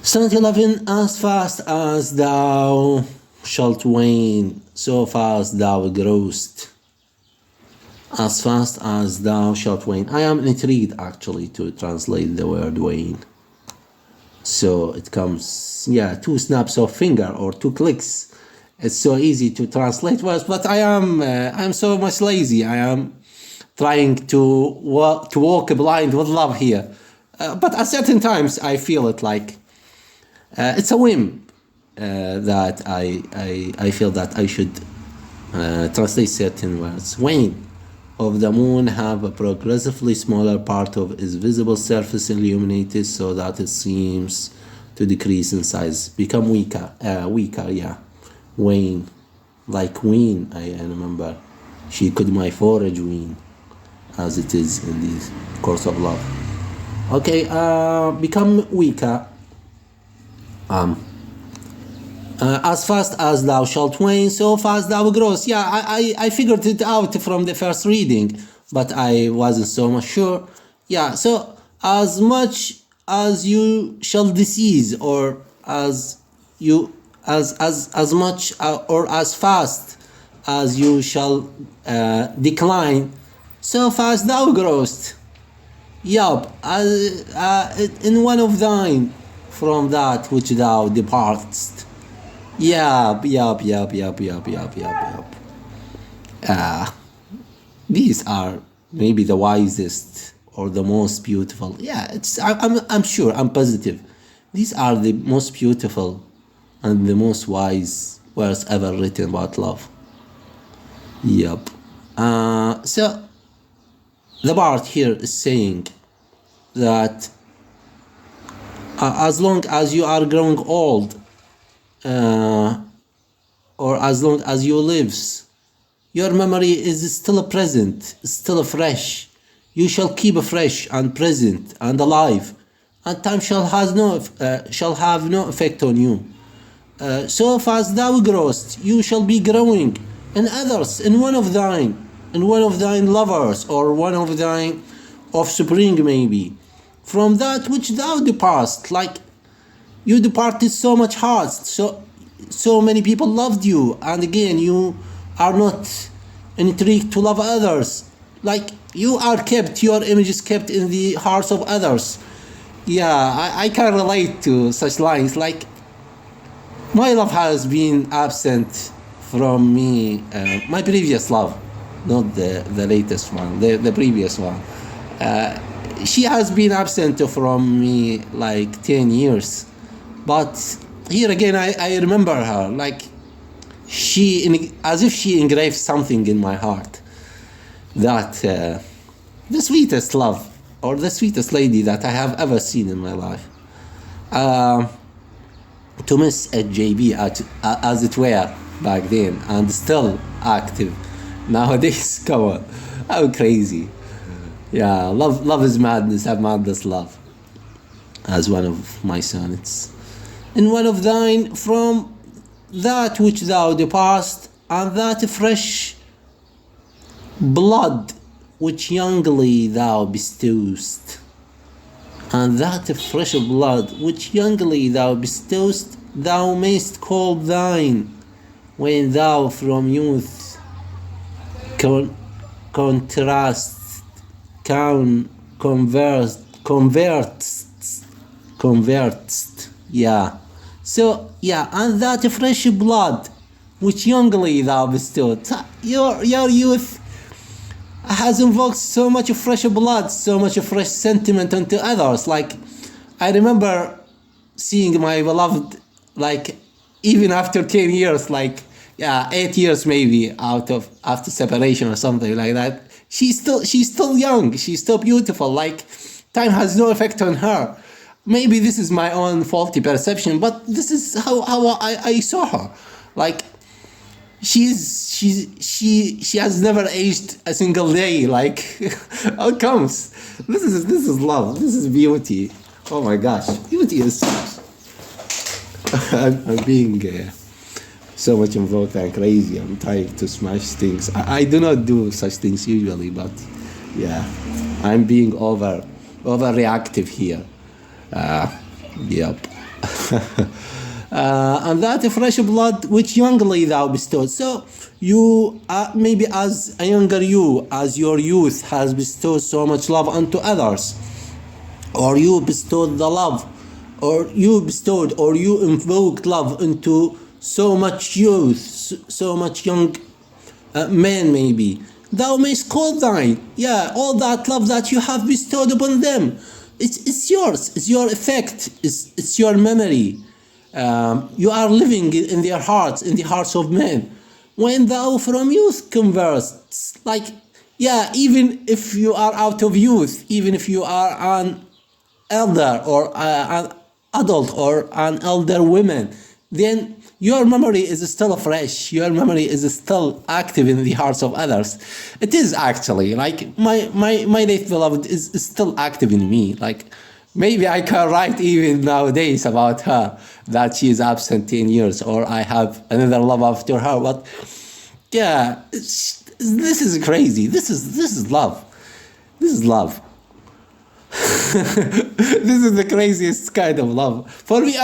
Sonnet 11. As fast as thou shalt wane, so fast thou growest. As fast as thou shalt wane. I am intrigued actually to translate the word wane. So it comes, yeah, 2 snaps of finger or 2 clicks. It's so easy to translate words, but I'm so much lazy. I am trying to walk blind with love here. But at certain times I feel it like it's a whim that I feel that I should translate certain words. Wane of the moon have a progressively smaller part of its visible surface illuminated so that it seems to decrease in size, become weaker, yeah. Wane, like wean, I remember. She could my forage wean, as it is in the course of love. Okay, become weaker. As fast as thou shalt wane, so fast thou growest. Yeah, I figured it out from the first reading, but I wasn't so much sure. Yeah, so as much as you shall disease, or as much or as fast as you shall decline, so fast thou growest. Yup, in one of thine from that which thou departst. Yup. These are maybe the wisest or the most beautiful. Yeah, I'm sure, I'm positive. These are the most beautiful and the most wise words ever written about love. Yup. So the part here is saying that as long as you are growing old, or as long as you lives, your memory is still present, still fresh. You shall keep fresh and present and alive, and time shall have no effect on you. So fast thou growest, you shall be growing in others, in one of thine lovers, or one of thine offspring maybe, from that which thou departest. Like you departed so much hard, so many people loved you, and again you are not intrigued to love others. Like you are kept, your image is kept in the hearts of others. Yeah, I can relate to such lines. Like my love has been absent from me, my previous love, not the latest one, the previous one. She has been absent from me like 10 years. But here again, I remember her, like as if she engraved something in my heart. That the sweetest love, or the sweetest lady that I have ever seen in my life. To miss a JB as it were back then, and still active nowadays. Come on, how crazy. Yeah, love is madness, have madness love, as one of my sonnets. In one of thine from that which thou departest, and that fresh blood which youngly thou bestowest. And that fresh blood which youngly thou bestowest, thou mayst call thine, when thou from youth convertst. Yeah. So yeah, and that fresh blood which youngly thou bestowed. Your youth has invoked so much fresh blood, so much fresh sentiment onto others. Like I remember seeing my beloved, like even after 10 years, like 8 years maybe after separation or something like that. She's still young, she's still beautiful. Like time has no effect on her. Maybe this is my own faulty perception, but this is how I saw her. Like she has never aged a single day. Like how it comes? This is love. This is beauty. Oh my gosh, beauty is such. I'm being so much involved and crazy. I'm trying to smash things. I do not do such things usually, but yeah, I'm being overreactive here. Yep. And that fresh blood which youngly thou bestowed. So you, maybe as a younger you, as your youth has bestowed so much love unto others, or you bestowed the love, or you bestowed, or you invoked love into so much youth, so much young men maybe, thou mayst call thine, yeah, all that love that you have bestowed upon them, it's yours, it's your effect, it's your memory. You are living in their hearts, in the hearts of men. When thou from youth converst, like, yeah, even if you are out of youth, even if you are an elder or an adult or an elder woman, then your memory is still fresh, your memory is still active in the hearts of others. It is actually, like, my late beloved is still active in me. Like, maybe I can write even nowadays about her, that she is absent 10 years, or I have another love after her. But yeah, this is crazy. This is love. This is love. This is the craziest kind of love. For me,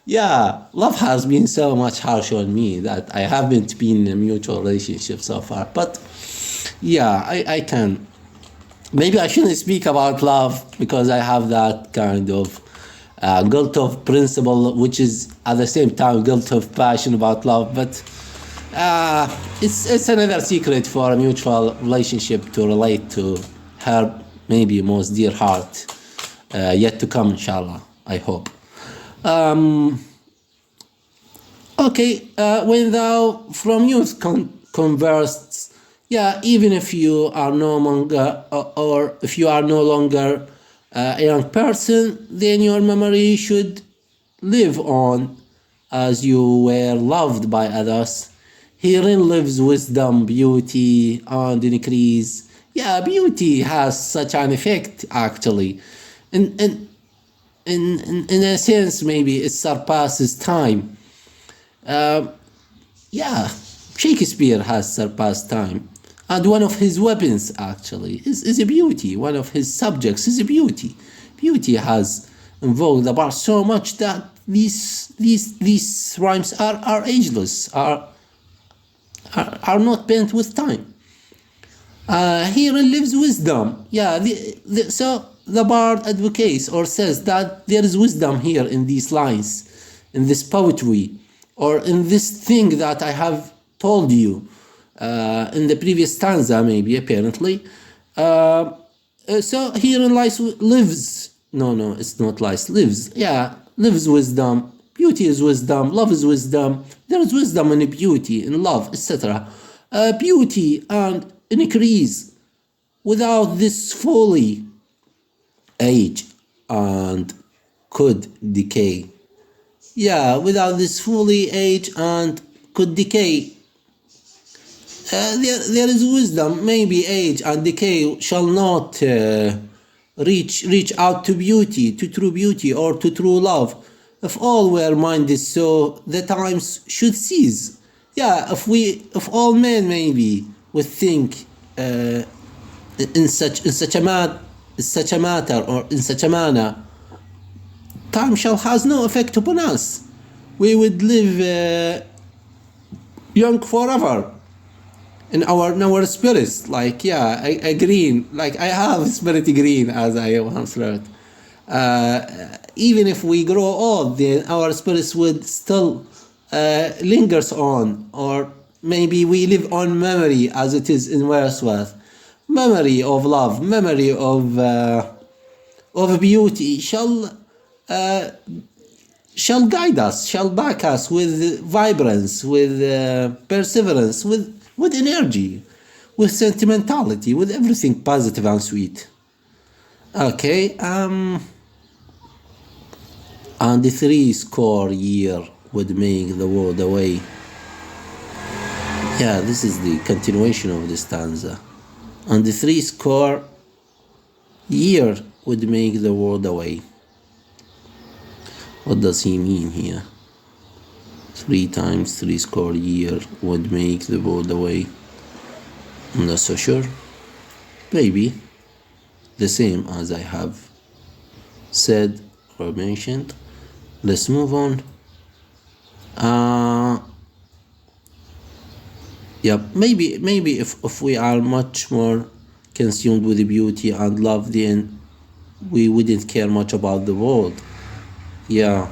yeah, love has been so much harsh on me that I haven't been in a mutual relationship so far. But yeah, I can. Maybe I shouldn't speak about love because I have that kind of guilt of principle, which is at the same time guilt of passion about love. But it's another secret for a mutual relationship to relate to her maybe most dear heart yet to come, inshallah, I hope. Okay, when thou from youth conversed, yeah, even if you are no longer, or if you are no longer a young person, then your memory should live on as you were loved by others. Herein lives wisdom, beauty, and increase. Yeah, beauty has such an effect, actually. In a sense, maybe it surpasses time. Yeah, Shakespeare has surpassed time. And one of his weapons, actually, is a beauty. One of his subjects is a beauty. Beauty has invoked the bar so much that these rhymes are ageless, are not bent with time. Herein lives wisdom. Yeah, so the bard advocates or says that there is wisdom here in these lines, in this poetry, or in this thing that I have told you in the previous stanza, maybe, apparently. So herein lives. No, it's not lies. Lives. Yeah, lives wisdom. Beauty is wisdom. Love is wisdom. There is wisdom in beauty, in love, etc. Beauty and increase. Without this folly, age and could decay. Yeah, without this folly, age and could decay. There is wisdom. Maybe age and decay shall not reach out to beauty, to true beauty, or to true love. If all were minded so, the times should cease. Yeah, if all men maybe would think in such a matter, or in such a manner, time shall has no effect upon us. We would live young forever in our spirits. Like, yeah, a green, like I have spirit green, as I once wrote. Even if we grow old, then our spirits would still lingers on, or maybe we live on memory, as it is in Wordsworth. Memory of love, memory of beauty shall guide us, shall back us with vibrance, with perseverance, with energy, with sentimentality, with everything positive and sweet. Okay, and the 60 year would make the world away. Yeah, this is the continuation of the stanza. And the 60 year would make the world away. What does he mean here? 3 times 60 year would make the world away. I'm not so sure. Maybe the same as I have said or mentioned. Let's move on. Maybe if we are much more consumed with beauty and love, then we wouldn't care much about the world. Yeah,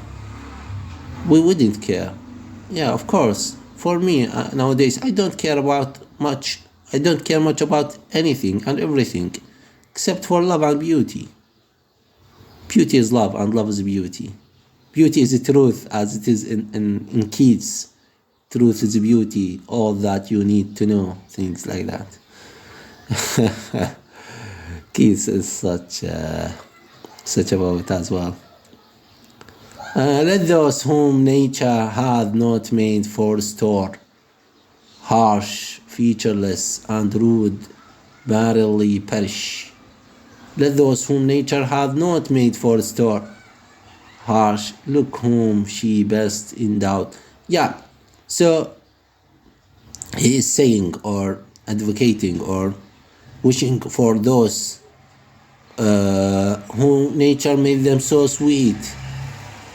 we wouldn't care. Yeah, of course. For me, nowadays, I don't care much about anything and everything, except for love and beauty. Beauty is love, and love is beauty. Beauty is the truth, as it is in Keats. Truth is beauty, all that you need to know, things like that. Keats is such a poet as well. Let those whom nature hath not made for store, harsh, featureless, and rude, barely perish. Let those whom nature hath not made for store, harsh, look whom she best endowed. Yeah, so he is saying or advocating or wishing for those whom nature made them so sweet,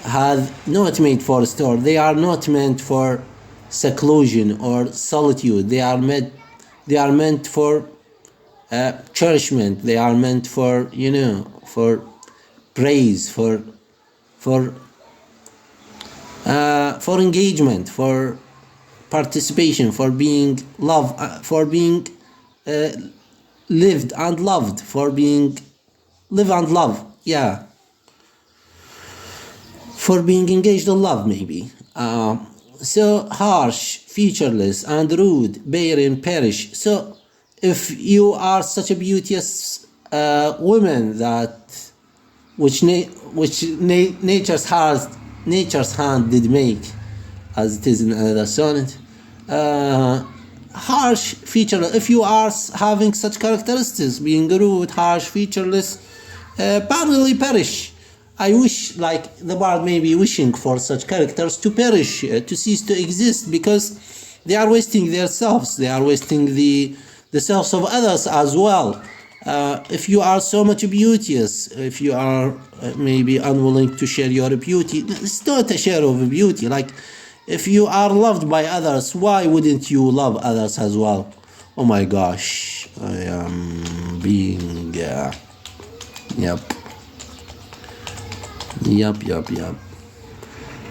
had not made for store. They are not meant for seclusion or solitude. They are meant for cherishment. They are meant for for praise, for engagement, for participation, for being loved, for being lived and loved, for being live and love. Yeah, for being engaged in love, maybe. So harsh, featureless, and rude, barren, perish. So if you are such a beauteous woman that which nature's hand did make, as it is in another sonnet, harsh, featureless. If you are having such characteristics, being rude, harsh, featureless, barely perish. I wish, like the bard may be wishing for such characters to perish, to cease to exist, because they are wasting their selves. They are wasting the selves of others as well. If you are so much beauteous, if you are maybe unwilling to share your beauty, it's not a share of beauty. Like, if you are loved by others, why wouldn't you love others as well? Oh my gosh, I am being yep.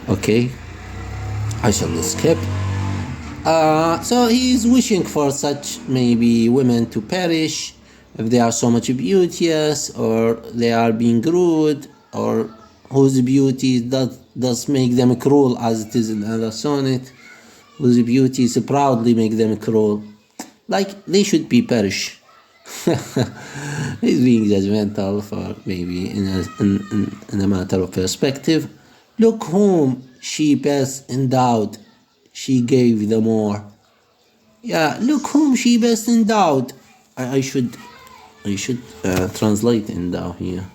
Okay, I shall skip. So he is wishing for such maybe women to perish if they are so much beauteous, or they are being rude, or whose beauty does make them cruel, as it is in another sonnet, whose beauties proudly make them cruel. Like, they should be perish. He's being judgmental for maybe in a matter of perspective. Look whom she best endowed, she gave the more. Yeah, look whom she best endowed. I should translate endow here.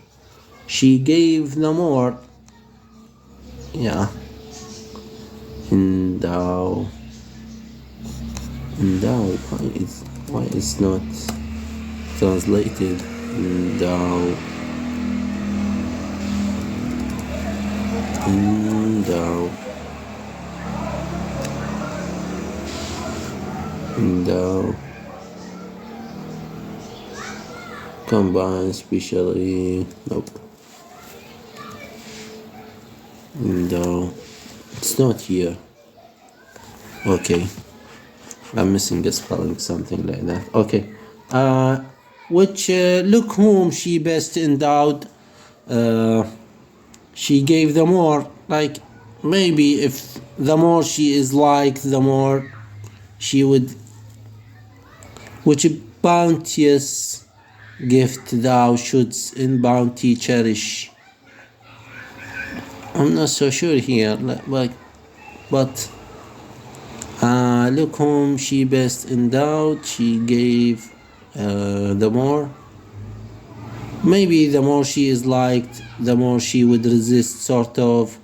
She gave the more. Yeah. Endow. Why is not translated? Endow. Combine, especially. Nope. Endow. It's not here. Okay. I'm missing a spelling, something like that. Okay. Look whom she best endowed. She gave the more. Like, maybe if the more she is liked, the more she would. Which bounteous gift thou shouldst in bounty cherish. I'm not so sure here, but look whom she best endowed, she gave the more. Maybe the more she is liked, the more she would resist, sort of.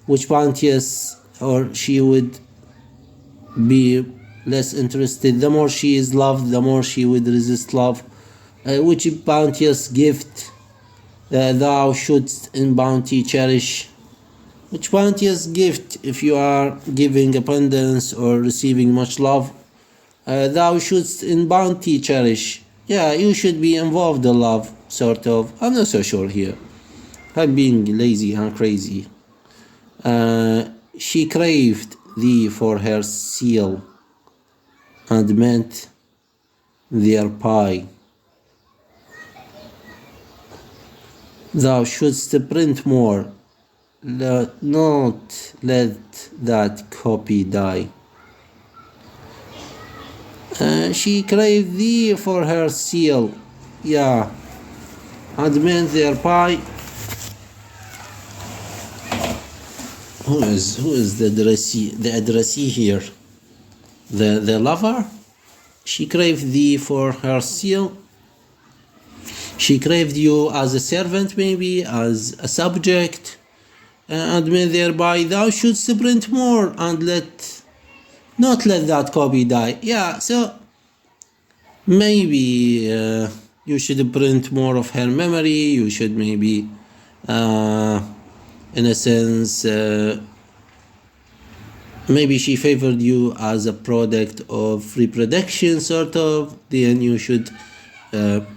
Which bounteous, or she would be less interested. The more she is loved, the more she would resist love. Which bounteous gift thou shouldst in bounty cherish. Which bounteous gift if you are giving abundance or receiving much love, thou shouldst in bounty cherish. Yeah, you should be involved in love, sort of. I'm not so sure here. I'm being lazy and crazy. She craved thee for her seal and meant thereby. Thou shouldst print more, not let that copy die. She craved thee for her seal, yeah, and meant thereby. Who is the addressee here? The lover? She craved thee for her seal. She craved you as a servant, maybe as a subject, and meant thereby thou shouldst print more and not let that copy die. Yeah, so maybe you should print more of her memory. You should maybe, in a sense, maybe she favored you as a product of reproduction, sort of. Then you should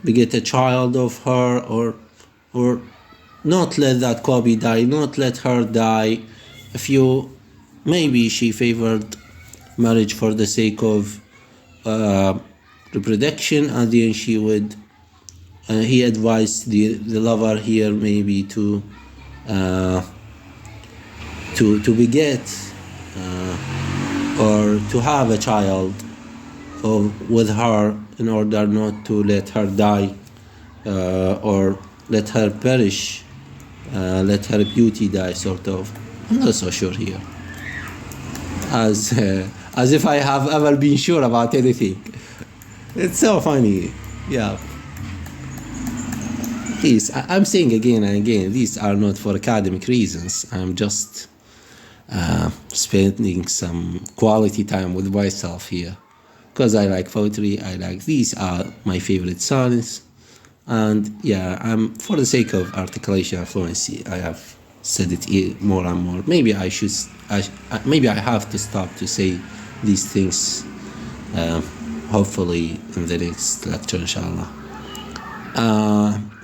beget a child of her, or not let that copy die, not let her die. If you, maybe she favored marriage for the sake of reproduction, and then she would, he advised the lover here maybe to beget or to have a child with her in order not to let her die or let her perish, let her beauty die, sort of. I'm not so sure here. As if I have ever been sure about anything. It's so funny. Yeah. I'm saying again and again, these are not for academic reasons. I'm just spending some quality time with myself here. Because I like poetry, these are my favorite sonnets. And yeah, for the sake of articulation and fluency, I have said it more and more. Maybe I have to stop to say these things, hopefully in the next lecture, inshallah.